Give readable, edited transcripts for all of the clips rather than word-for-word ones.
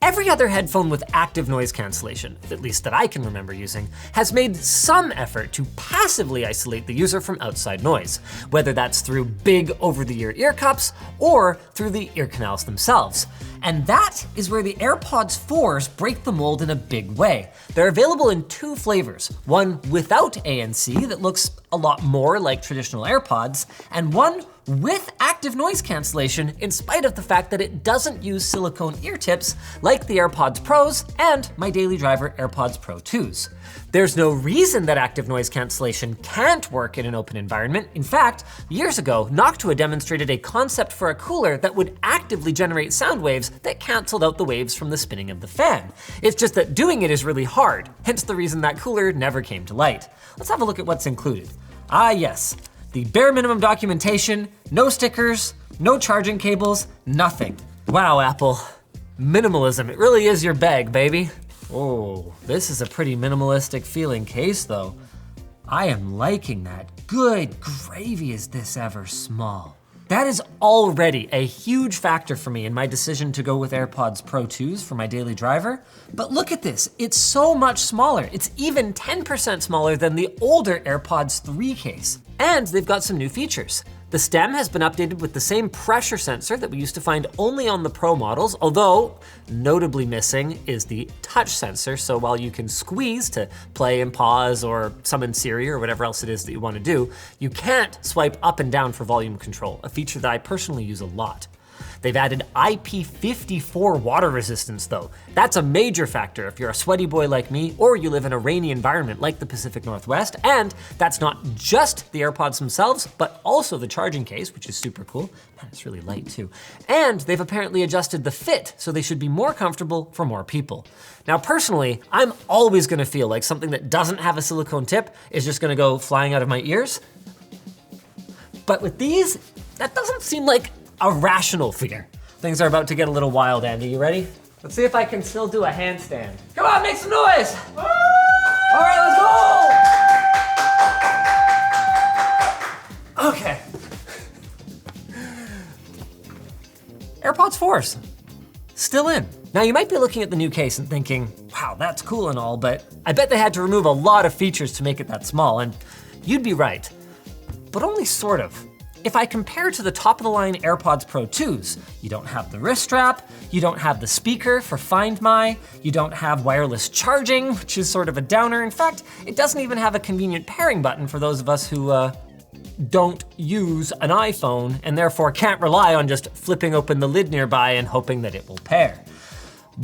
Every other headphone with active noise cancellation, at least that I can remember using, has made some effort to passively isolate the user from outside noise, whether that's through big over-the-ear ear cups or through the ear canals themselves. And that is where the AirPods 4s break the mold in a big way. They're available in 2 flavors, one without ANC that looks a lot more like traditional AirPods, and one with active noise cancellation in spite of the fact that it doesn't use silicone ear tips like the AirPods Pros and my daily driver AirPods Pro 2s. There's no reason that active noise cancellation can't work in an open environment. In fact, years ago, Noctua demonstrated a concept for a cooler that would actively generate sound waves that canceled out the waves from the spinning of the fan. It's just that doing it is really hard, hence the reason that cooler never came to light. Let's have a look at what's included. Ah yes, the bare minimum documentation, no stickers, no charging cables, nothing. Wow, Apple. Minimalism, it really is your bag, baby. Oh, this is a pretty minimalistic feeling case though. I am liking that. Good gravy, is this ever small. That is already a huge factor for me in my decision to go with AirPods Pro 2s for my daily driver. But look at this, it's so much smaller. It's even 10% smaller than the older AirPods 3 case. And they've got some new features. The stem has been updated with the same pressure sensor that we used to find only on the Pro models, although notably missing is the touch sensor. So while you can squeeze to play and pause or summon Siri or whatever else it is that you want to do, you can't swipe up and down for volume control, a feature that I personally use a lot. They've added IP54 water resistance though. That's a major factor if you're a sweaty boy like me or you live in a rainy environment like the Pacific Northwest. And that's not just the AirPods themselves, but also the charging case, which is super cool. Man, it's really light too. And they've apparently adjusted the fit, so they should be more comfortable for more people. Now personally, I'm always gonna feel like something that doesn't have a silicone tip is just gonna go flying out of my ears. But with these, that doesn't seem like a rational fear. Things are about to get a little wild, Andy. You ready? Let's see if I can still do a handstand. Come on, make some noise! Woo! All right, let's go! Okay. AirPods 4s, still in. Now you might be looking at the new case and thinking, wow, that's cool and all, but I bet they had to remove a lot of features to make it that small, and you'd be right, but only sort of. If I compare to the top of the line AirPods Pro 2s, you don't have the wrist strap, you don't have the speaker for Find My, you don't have wireless charging, which is sort of a downer. In fact, it doesn't even have a convenient pairing button for those of us who don't use an iPhone and therefore can't rely on just flipping open the lid nearby and hoping that it will pair.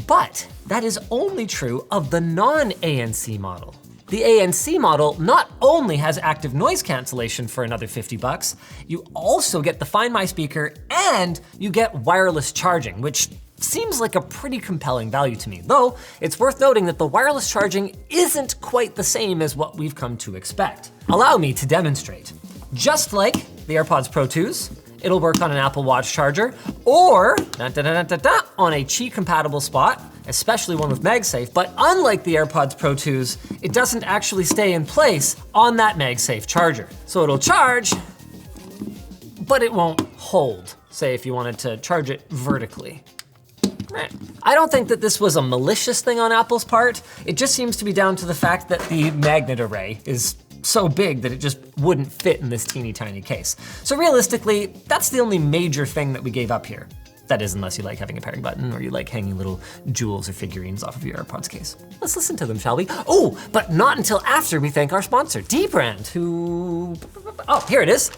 But that is only true of the non-ANC model. The ANC model not only has active noise cancellation for another 50 bucks, you also get the Find My speaker and you get wireless charging, which seems like a pretty compelling value to me. Though, it's worth noting that the wireless charging isn't quite the same as what we've come to expect. Allow me to demonstrate. Just like the AirPods Pro 2s, it'll work on an Apple Watch charger or on a Qi compatible spot, especially one with MagSafe, but unlike the AirPods Pro 2s, it doesn't actually stay in place on that MagSafe charger. So it'll charge, but it won't hold, say if you wanted to charge it vertically. I don't think that this was a malicious thing on Apple's part. It just seems to be down to the fact that the magnet array is so big that it just wouldn't fit in this teeny tiny case. So realistically, that's the only major thing that we gave up here. That is, unless you like having a pairing button or you like hanging little jewels or figurines off of your AirPods case. Let's listen to them, shall we? Oh, but not until after we thank our sponsor, dbrand, who, oh, here it is.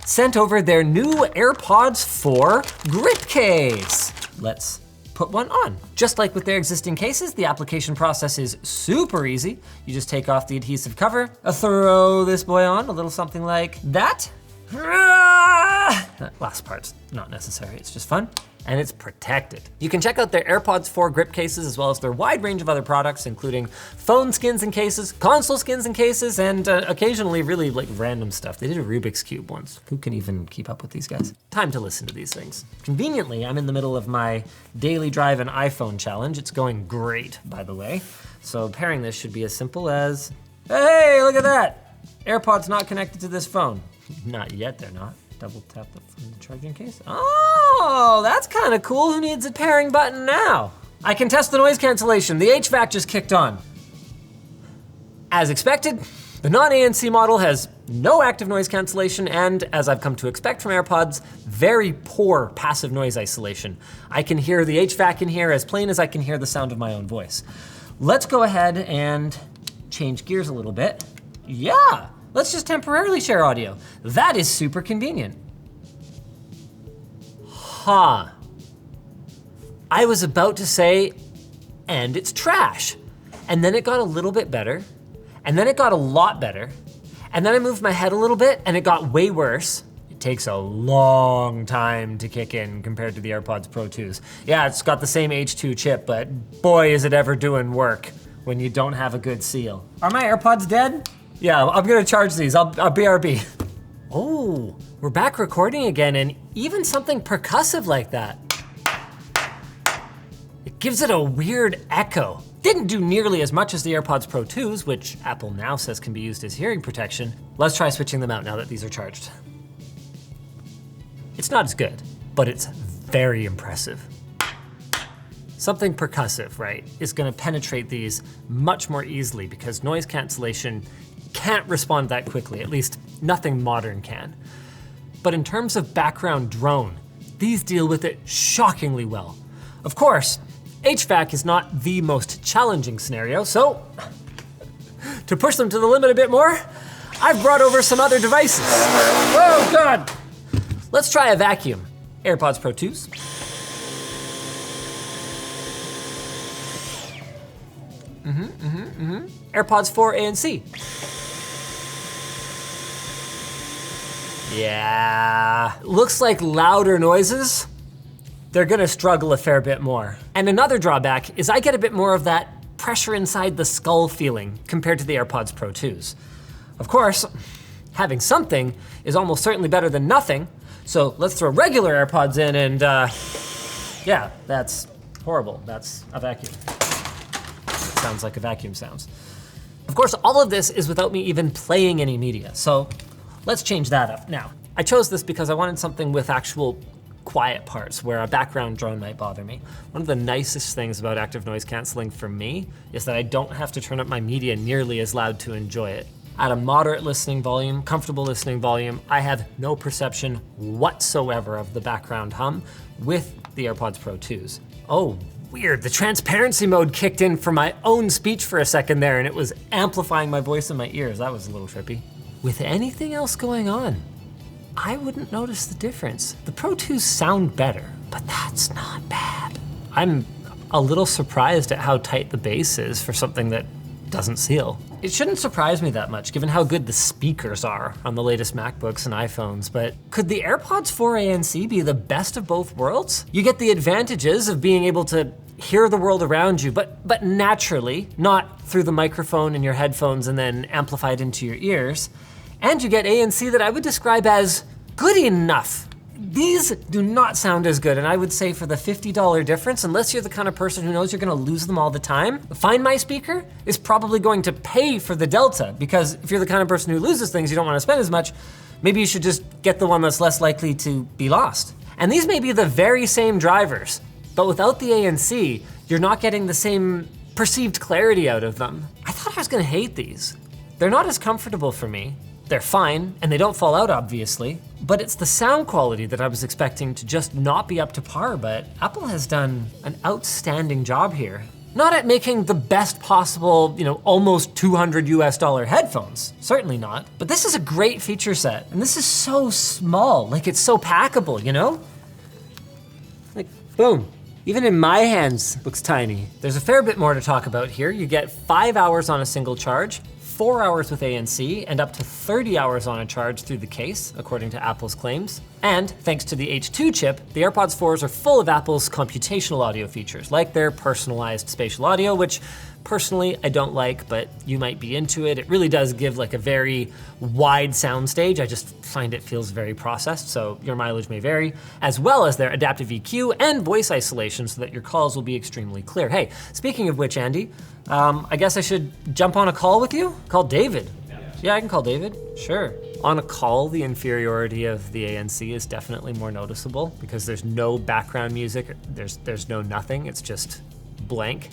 Sent over their new AirPods 4 grip case. Let's put one on. Just like with their existing cases, the application process is super easy. You just take off the adhesive cover, throw this boy on, a little something like that. That last part's not necessary, it's just fun. And it's protected. You can check out their AirPods 4 grip cases as well as their wide range of other products, including phone skins and cases, console skins and cases, and occasionally really like random stuff. They did a Rubik's Cube once. Who can even keep up with these guys? Time to listen to these things. Conveniently, I'm in the middle of my daily drive and iPhone challenge. It's going great, by the way. So pairing this should be as simple as, hey, look at that. AirPods not connected to this phone. Not yet, they're not. Double tap the charging case. Oh, that's kind of cool. Who needs a pairing button now? I can test the noise cancellation. The HVAC just kicked on. As expected, the non-ANC model has no active noise cancellation and, as I've come to expect from AirPods, very poor passive noise isolation. I can hear the HVAC in here as plain as I can hear the sound of my own voice. Let's go ahead and change gears a little bit. Yeah, let's just temporarily share audio. That is super convenient. Huh. I was about to say, and it's trash. And then it got a little bit better, and then it got a lot better, and then I moved my head a little bit and it got way worse. It takes a long time to kick in compared to the AirPods Pro 2s. Yeah, it's got the same H2 chip, but boy is it ever doing work when you don't have a good seal. Are my AirPods dead? Yeah, I'm gonna charge these, I'll BRB. Oh, we're back recording again, and even something percussive like that. It gives it a weird echo. Didn't do nearly as much as the AirPods Pro 2s, which Apple now says can be used as hearing protection. Let's try switching them out now that these are charged. It's not as good, but it's very impressive. Something percussive, right, is gonna penetrate these much more easily because noise cancellation can't respond that quickly, at least nothing modern can. But in terms of background drone, these deal with it shockingly well. Of course, HVAC is not the most challenging scenario, so to push them to the limit a bit more, I've brought over some other devices. Oh God! Let's try a vacuum. AirPods Pro 2s. AirPods 4 ANC. Yeah, looks like louder noises, they're gonna struggle a fair bit more. And another drawback is I get a bit more of that pressure inside the skull feeling compared to the AirPods Pro 2s. Of course, having something is almost certainly better than nothing, so let's throw regular AirPods in and yeah, that's horrible. That's a vacuum. Sounds like a vacuum sounds. Of course, all of this is without me even playing any media, so let's change that up. Now, I chose this because I wanted something with actual quiet parts where a background drone might bother me. One of the nicest things about active noise canceling for me is that I don't have to turn up my media nearly as loud to enjoy it. At a moderate listening volume, comfortable listening volume, I have no perception whatsoever of the background hum with the AirPods Pro 2s. Oh, weird, the transparency mode kicked in for my own speech for a second there and it was amplifying my voice in my ears. That was a little trippy. With anything else going on, I wouldn't notice the difference. The Pro 2s sound better, but that's not bad. I'm a little surprised at how tight the bass is for something that doesn't seal. It shouldn't surprise me that much given how good the speakers are on the latest MacBooks and iPhones, but could the AirPods 4 ANC be the best of both worlds? You get the advantages of being able to hear the world around you, but naturally, not through the microphone in your headphones and then amplified into your ears. And you get ANC that I would describe as good enough. These do not sound as good, and I would say for the $50 difference, unless you're the kind of person who knows you're gonna lose them all the time, Find My speaker is probably going to pay for the delta, because if you're the kind of person who loses things you don't wanna spend as much, maybe you should just get the one that's less likely to be lost. And these may be the very same drivers, but without the ANC, you're not getting the same perceived clarity out of them. I thought I was gonna hate these. They're not as comfortable for me. They're fine, and they don't fall out obviously, but it's the sound quality that I was expecting to just not be up to par, but Apple has done an outstanding job here. Not at making the best possible, almost $200 US headphones, certainly not, but this is a great feature set, and this is so small, like it's so packable, Like, boom. Even in my hands, looks tiny. There's a fair bit more to talk about here. You get 5 hours on a single charge, 4 hours with ANC, and up to 30 hours on a charge through the case, according to Apple's claims. And thanks to the H2 chip, the AirPods 4s are full of Apple's computational audio features, like their personalized spatial audio, which personally I don't like, but you might be into it. It really does give like a very wide soundstage. I just find it feels very processed, so your mileage may vary, as well as their adaptive EQ and voice isolation so that your calls will be extremely clear. Hey, speaking of which, Andy, I guess I should jump on a call with you? Call David. Yeah, I can call David, sure. On a call, the inferiority of the ANC is definitely more noticeable because there's no background music, there's no nothing, it's just blank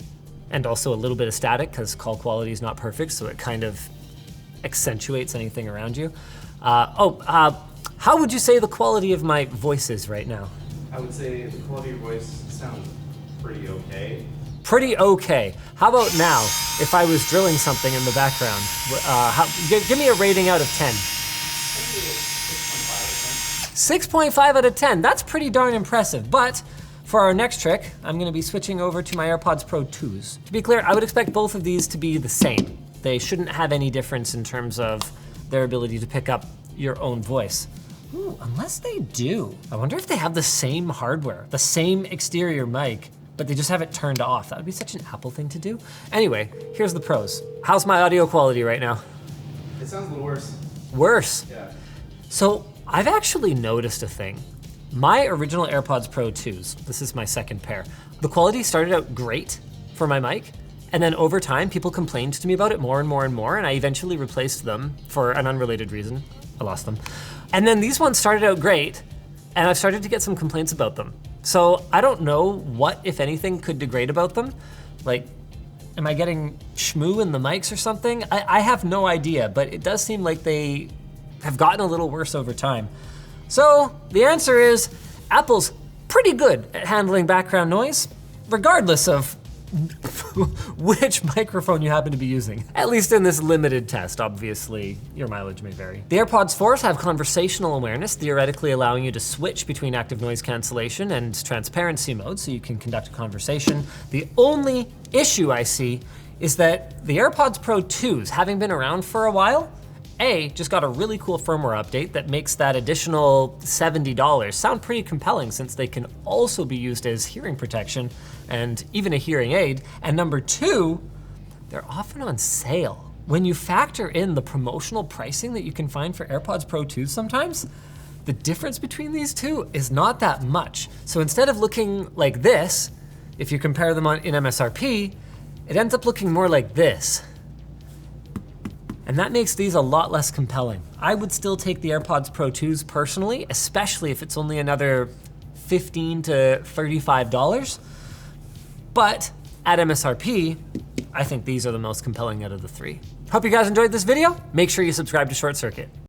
and also a little bit of static because call quality is not perfect, so it kind of accentuates anything around you. How would you say the quality of my voice is right now? I would say the quality of your voice sounds pretty okay. Pretty okay. How about now, if I was drilling something in the background? Give me a rating out of 10. 6.5 out of 10. That's pretty darn impressive. But for our next trick, I'm gonna be switching over to my AirPods Pro 2s. To be clear, I would expect both of these to be the same. They shouldn't have any difference in terms of their ability to pick up your own voice. Ooh, unless they do. I wonder if they have the same hardware, the same exterior mic, but they just have it turned off. That would be such an Apple thing to do. Anyway, here's the pros. How's my audio quality right now? It sounds a little worse. Worse? Yeah. So I've actually noticed a thing. My original AirPods Pro 2s, this is my second pair, the quality started out great for my mic, and then over time, people complained to me about it more and more and more, and I eventually replaced them for an unrelated reason. I lost them. And then these ones started out great, and I've started to get some complaints about them. So I don't know what, if anything, could degrade about them. Like, am I getting shmoo in the mics or something? I have no idea, but it does seem like they have gotten a little worse over time. So the answer is, Apple's pretty good at handling background noise, regardless of which microphone you happen to be using. At least in this limited test, obviously, your mileage may vary. The AirPods 4s have conversational awareness, theoretically allowing you to switch between active noise cancellation and transparency mode so you can conduct a conversation. The only issue I see is that the AirPods Pro 2s, having been around for a while, just got a really cool firmware update that makes that additional $70 sound pretty compelling since they can also be used as hearing protection and even a hearing aid. And number two, they're often on sale. When you factor in the promotional pricing that you can find for AirPods Pro 2s sometimes, the difference between these two is not that much. So instead of looking like this, if you compare them in MSRP, it ends up looking more like this. And that makes these a lot less compelling. I would still take the AirPods Pro 2s personally, especially if it's only another $15 to $35. But at MSRP, I think these are the most compelling out of the three. Hope you guys enjoyed this video. Make sure you subscribe to ShortCircuit.